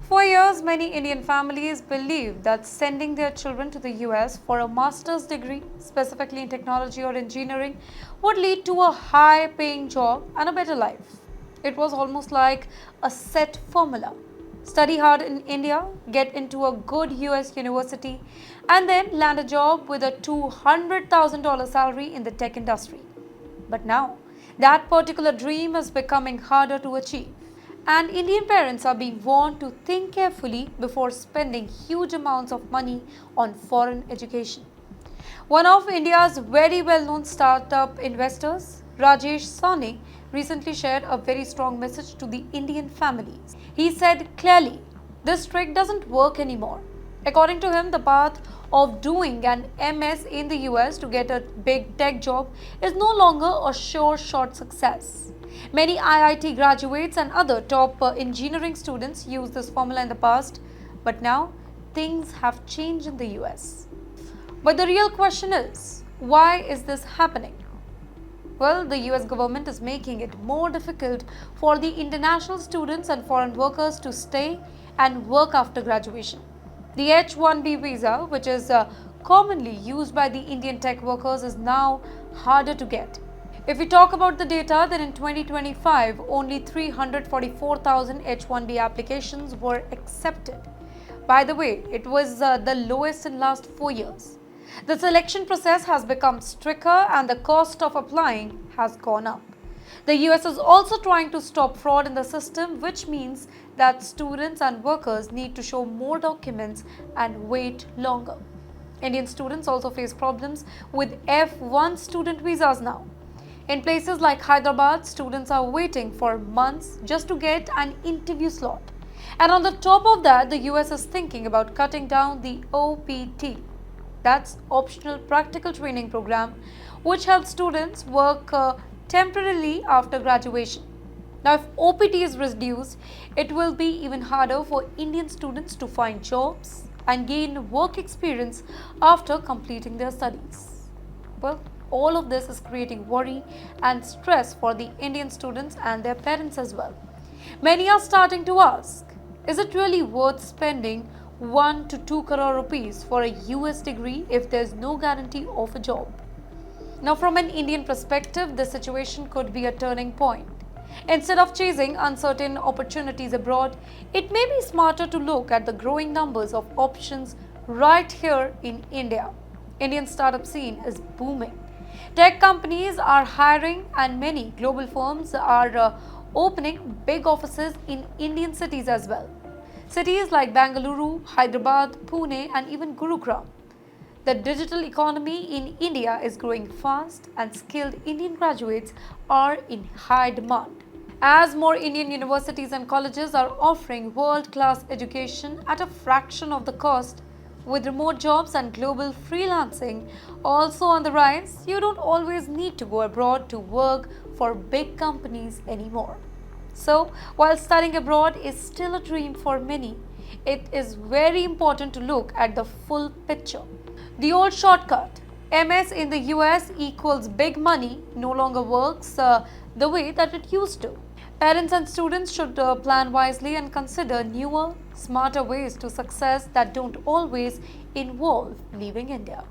For years, many Indian families believed that sending their children to the US for a master's degree, specifically in technology or engineering, would lead to a high paying job and a better life. It was almost like a set formula. Study hard in India, get into a good US university, and then land a job with a $200,000 salary in the tech industry. But now, that particular dream is becoming harder to achieve. And Indian parents are being warned to think carefully before spending huge amounts of money on foreign education. One of India's very well-known startup investors, Rajesh Sane, recently shared a very strong message to the Indian families. He said clearly, this trick doesn't work anymore. According to him, the path of doing an MS in the US to get a big tech job is no longer a sure shot success. Many IIT graduates and other top engineering students used this formula in the past, but now things have changed in the US. But the real question is, why is this happening? Well, the US government is making it more difficult for the international students and foreign workers to stay and work after graduation. The H-1B visa, which is commonly used by the Indian tech workers, is now harder to get. If we talk about the data, then in 2025, only 344,000 H-1B applications were accepted. By the way, it was the lowest in last 4 years. The selection process has become stricter and the cost of applying has gone up. The US is also trying to stop fraud in the system, which means that students and workers need to show more documents and wait longer. Indian students also face problems with F1 student visas now. In places like Hyderabad, students are waiting for months just to get an interview slot. And on the top of that, the US is thinking about cutting down the OPT. That's Optional Practical Training Program, which helps students work temporarily after graduation. Now, if OPT is reduced, it will be even harder for Indian students to find jobs and gain work experience after completing their studies. Well, all of this is creating worry and stress for the Indian students and their parents as well. Many are starting to ask, is it really worth spending 1 to 2 crore rupees for a US degree if there is no guarantee of a job? Now, from an Indian perspective, this situation could be a turning point. Instead of chasing uncertain opportunities abroad, it may be smarter to look at the growing numbers of options right here in India. Indian startup scene is booming. Tech companies are hiring and many global firms are opening big offices in Indian cities as well. Cities like Bengaluru, Hyderabad, Pune and even Gurugram. The digital economy in India is growing fast and skilled Indian graduates are in high demand. As more Indian universities and colleges are offering world-class education at a fraction of the cost, with remote jobs and global freelancing also on the rise, you don't always need to go abroad to work for big companies anymore. So, while studying abroad is still a dream for many, it is very important to look at the full picture. The old shortcut, MS in the US equals big money, no longer works the way that it used to. Parents and students should plan wisely and consider newer, smarter ways to success that don't always involve leaving India.